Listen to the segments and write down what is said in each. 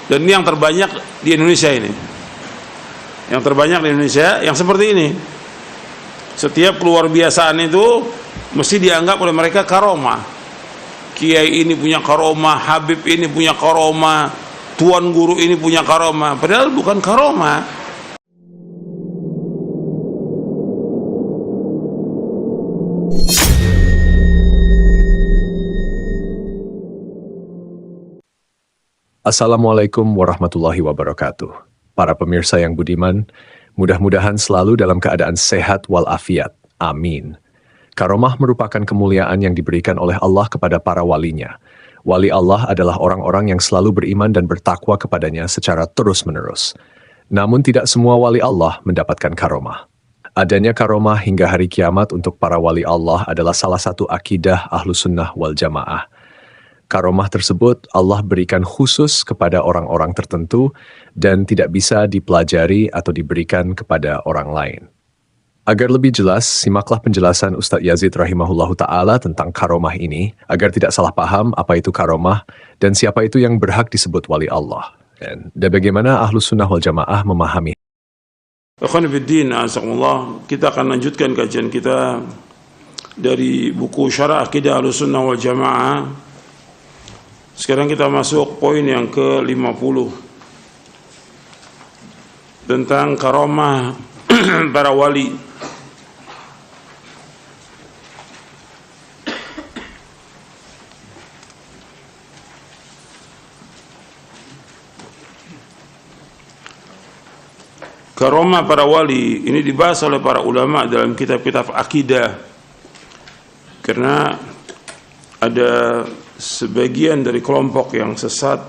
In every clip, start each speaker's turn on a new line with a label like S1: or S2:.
S1: Dan ini yang terbanyak di Indonesia ini. Yang terbanyak di Indonesia yang seperti ini. Setiap keluar biasaan itu mesti dianggap oleh mereka karomah. Kiai ini punya karomah, Habib ini punya karomah, tuan guru ini punya karomah. Padahal bukan karomah.
S2: Assalamualaikum warahmatullahi wabarakatuh. Para pemirsa yang budiman, mudah-mudahan selalu dalam keadaan sehat walafiat. Amin. Karomah merupakan kemuliaan yang diberikan oleh Allah kepada para walinya. Wali Allah adalah orang-orang yang selalu beriman dan bertakwa kepadanya secara terus-menerus. Namun tidak semua wali Allah mendapatkan karomah. Adanya karomah hingga hari kiamat untuk para wali Allah adalah salah satu akidah Ahlus Sunnah wal Jamaah. Karomah tersebut Allah berikan khusus kepada orang-orang tertentu dan tidak bisa dipelajari atau diberikan kepada orang lain. Agar lebih jelas, simaklah penjelasan Ustadz Yazid rahimahullahu ta'ala tentang karomah ini, agar tidak salah paham apa itu karomah dan siapa itu yang berhak disebut wali Allah. Dan bagaimana Ahlus Sunnah wal Jamaah memahami.
S1: Kita akan lanjutkan kajian kita dari buku Syarah Aqidah Ahlus Sunnah wal Jamaah. Sekarang kita masuk poin yang ke-50 tentang karomah para wali. Karomah para wali ini dibahas oleh para ulama dalam kitab-kitab akidah, karena ada sebagian dari kelompok yang sesat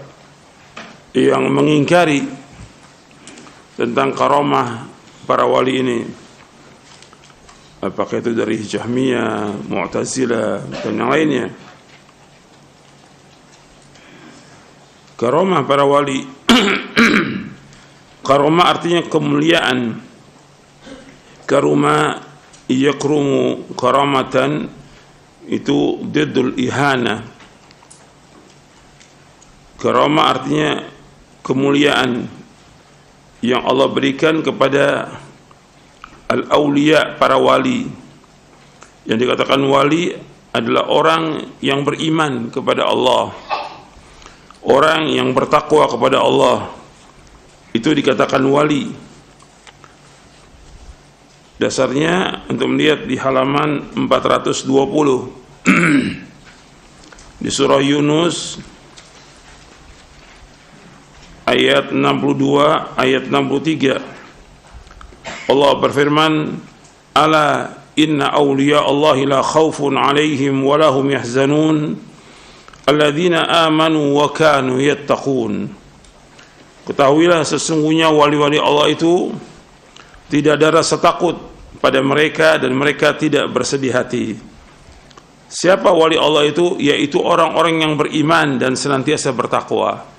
S1: yang mengingkari tentang karomah para wali ini, apakah itu dari Jahmiyah, Mu'tazilah dan yang lainnya. Karomah para wali karomah artinya kemuliaan. Karuma yakrumu karamatan, itu diddul ihana. Karamah artinya kemuliaan yang Allah berikan kepada al-awliya, para wali. Yang dikatakan wali adalah orang yang beriman kepada Allah, orang yang bertakwa kepada Allah, itu dikatakan wali. Dasarnya untuk melihat di halaman 420 di surah Yunus ayat 62, ayat 63. Allah berfirman, ala inna awliya Allahi la khawfun alaihim wa lahum yahzanun alladzina amanu wa kanu yattaqun. Ketahuilah sesungguhnya wali-wali Allah itu tidak ada rasa takut pada mereka dan mereka tidak bersedih hati. Siapa wali Allah itu? Yaitu orang-orang yang beriman dan senantiasa bertakwa.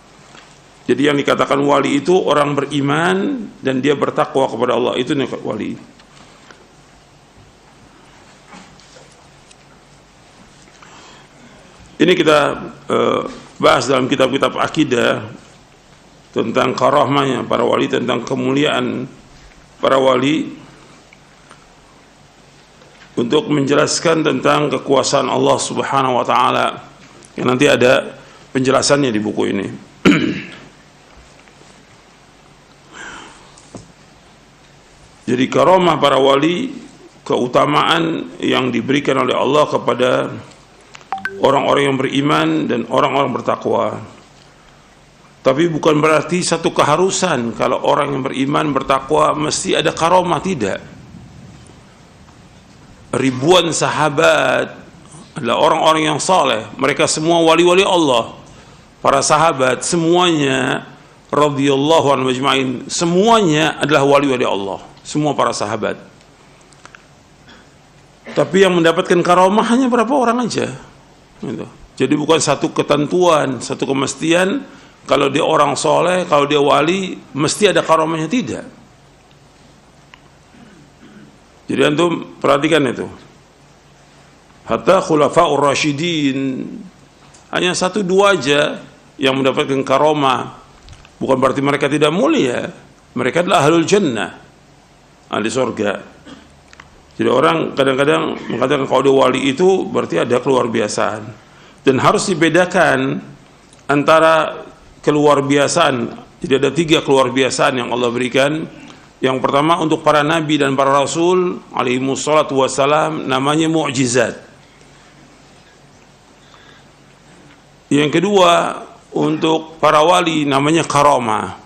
S1: Jadi yang dikatakan wali itu orang beriman dan dia bertakwa kepada Allah, itu wali. Ini kita bahas dalam kitab-kitab akidah tentang karomahnya para wali, tentang kemuliaan para wali, untuk menjelaskan tentang kekuasaan Allah Subhanahu wa taala, yang nanti ada penjelasannya di buku ini. Jadi karomah para wali, keutamaan yang diberikan oleh Allah kepada orang-orang yang beriman dan orang-orang bertakwa. Tapi bukan berarti satu keharusan kalau orang yang beriman bertakwa mesti ada karomah, tidak. Ribuan sahabat adalah orang-orang yang saleh, mereka semua wali-wali Allah. Para sahabat semuanya radhiyallahu anhum ajma'in, semuanya adalah wali-wali Allah, semua para sahabat. Tapi yang mendapatkan karomah hanya berapa orang aja gitu. Jadi bukan satu ketentuan, satu kemestian kalau dia orang soleh, kalau dia wali mesti ada karomahnya, tidak. Jadi antum perhatikan itu, hatta khulafaur rasyidin hanya 1-2 aja yang mendapatkan karomah. Bukan berarti mereka tidak mulia. Mereka adalah ahlul jannah, ahli surga. Jadi orang kadang-kadang mengatakan kalau dia wali itu berarti ada keluar biasaan. Dan harus dibedakan antara keluar biasaan. Jadi ada 3 keluar biasaan yang Allah berikan. Yang pertama untuk para nabi dan para rasul alaihimussalatu wassalam namanya mu'jizat. Yang kedua untuk para wali namanya karamah.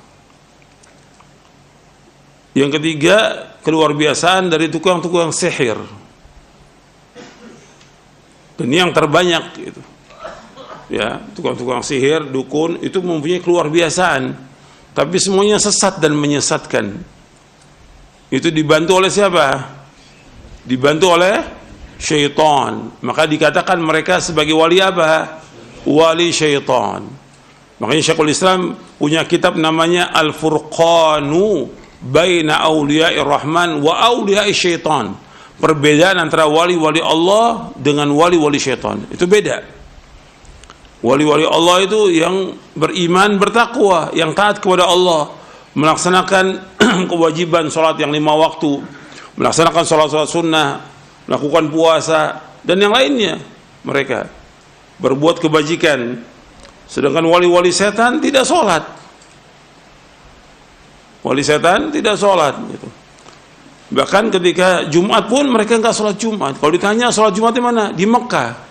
S1: Yang ketiga keluar biasaan dari tukang-tukang sihir. Dan ini yang terbanyak gitu. Ya, tukang-tukang sihir, dukun itu mempunyai keluar biasaan, tapi semuanya sesat dan menyesatkan. Itu dibantu oleh siapa? Dibantu oleh syaitan. Maka dikatakan mereka sebagai wali apa? Wali syaitan. Makanya Syekhul Islam punya kitab namanya Al-Furqanu Baina Awliya'ir Rahman wa Awliya'i Syaitan. Perbedaan antara wali-wali Allah dengan wali-wali syaitan. Itu beda. Wali-wali Allah itu yang beriman, bertakwa, yang taat kepada Allah, melaksanakan kewajiban sholat yang 5 waktu, melaksanakan sholat-sholat sunnah, melakukan puasa, dan yang lainnya. Mereka berbuat kebajikan. Sedangkan wali-wali setan tidak sholat. Wali setan tidak sholat gitu. Bahkan ketika Jumat pun mereka nggak sholat Jumat. Kalau ditanya sholat Jumat di mana? Di Mekah.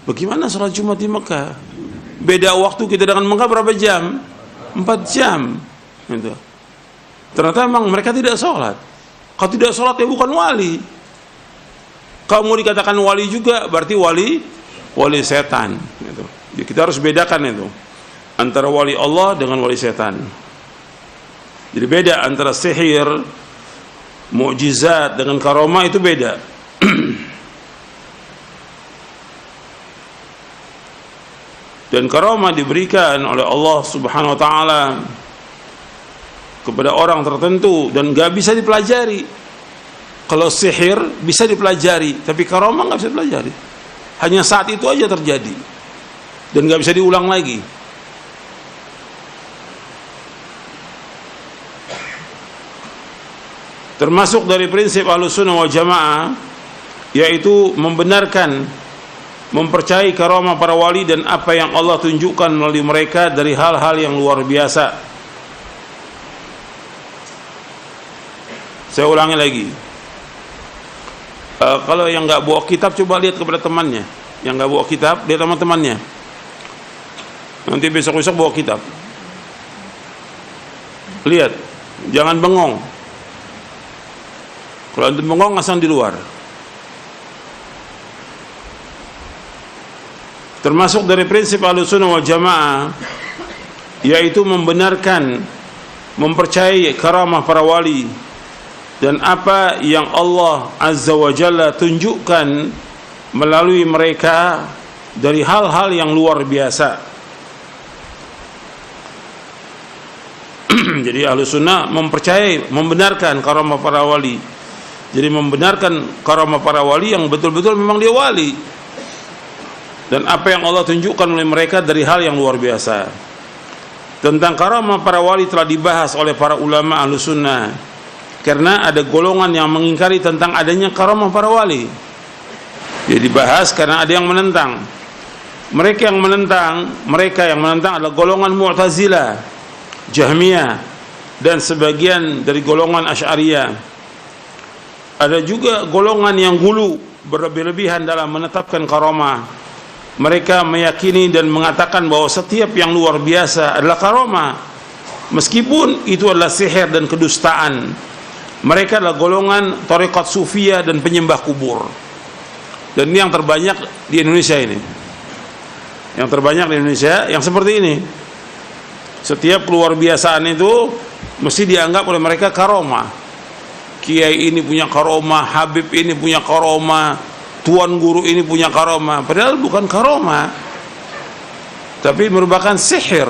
S1: Bagaimana sholat Jumat di Mekah? Beda waktu kita dengan Mekah berapa jam? 4 jam gitu. Ternyata memang mereka tidak sholat. Kalau tidak sholat ya bukan wali. Kalau mau dikatakan wali juga berarti wali setan gitu. Jadi kita harus bedakan itu antara wali Allah dengan wali setan. Jadi beda antara sihir, mukjizat dengan karamah itu beda. Dan karamah diberikan oleh Allah Subhanahu wa taala kepada orang tertentu dan gak bisa dipelajari. Kalau sihir bisa dipelajari, tapi karamah gak bisa dipelajari. Hanya saat itu aja terjadi dan gak bisa diulang lagi. Termasuk dari prinsip Ahlussunnah wal Jamaah yaitu membenarkan, mempercayai karamah para wali dan apa yang Allah tunjukkan melalui mereka dari hal-hal yang luar biasa. Saya ulangi lagi. Kalau yang nggak bawa kitab coba lihat kepada temannya. Yang nggak bawa kitab lihat sama temannya. Nanti besok-besok bawa kitab. Lihat, jangan bengong. Kalau antum bengong asal di luar. Termasuk dari prinsip Ahlussunnah wal Jamaah yaitu membenarkan, mempercayai karamah para wali dan apa yang Allah Azza wa Jalla tunjukkan melalui mereka dari hal-hal yang luar biasa. Jadi Ahlussunnah mempercayai, membenarkan karamah para wali. Jadi membenarkan karamah para wali yang betul-betul memang dia wali. Dan apa yang Allah tunjukkan oleh mereka dari hal yang luar biasa. Tentang karamah para wali telah dibahas oleh para ulama Ahlussunnah. Karena ada golongan yang mengingkari tentang adanya karamah para wali. Jadi dibahas karena ada yang menentang. Mereka yang menentang adalah golongan Mu'tazilah, Jahmiyah, dan sebagian dari golongan Asy'ariyah. Ada juga golongan yang gulu, berlebih-lebihan dalam menetapkan karamah. Mereka meyakini dan mengatakan bahwa setiap yang luar biasa adalah karamah, meskipun itu adalah sihir dan kedustaan. Mereka adalah golongan tarekat sufiyah dan penyembah kubur. Dan ini yang terbanyak di Indonesia ini. Yang terbanyak di Indonesia yang seperti ini. Setiap keluar biasaan itu mesti dianggap oleh mereka karamah. Kiai ini punya karamah, Habib ini punya karamah, tuan guru ini punya karamah. Padahal bukan karamah, tapi merupakan sihir.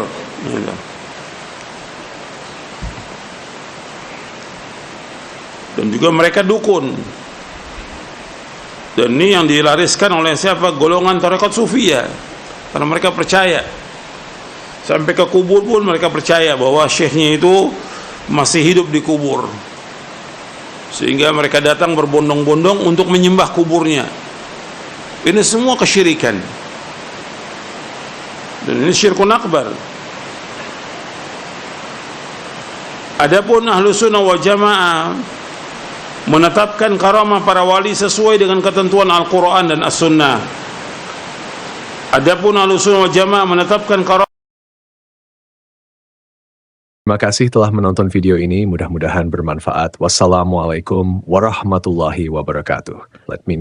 S1: Dan juga mereka dukun. Dan ini yang dilariskan oleh siapa? Golongan tarekat sufiyah. Karena mereka percaya Sampai ke kubur pun mereka percaya bahwa syekhnya itu masih hidup di kubur, sehingga mereka datang berbondong-bondong untuk menyembah kuburnya. Ini semua kesyirikan, dan ini syirkun akbar. Adapun ahlu sunnah wal jamaah menetapkan karamah para wali sesuai dengan ketentuan Al-Quran dan As-Sunnah. Adapun ahlu sunnah wal jamaah menetapkan karamah.
S2: Terima kasih telah menonton video ini, mudah-mudahan bermanfaat. Wassalamualaikum warahmatullahi wabarakatuh. Let me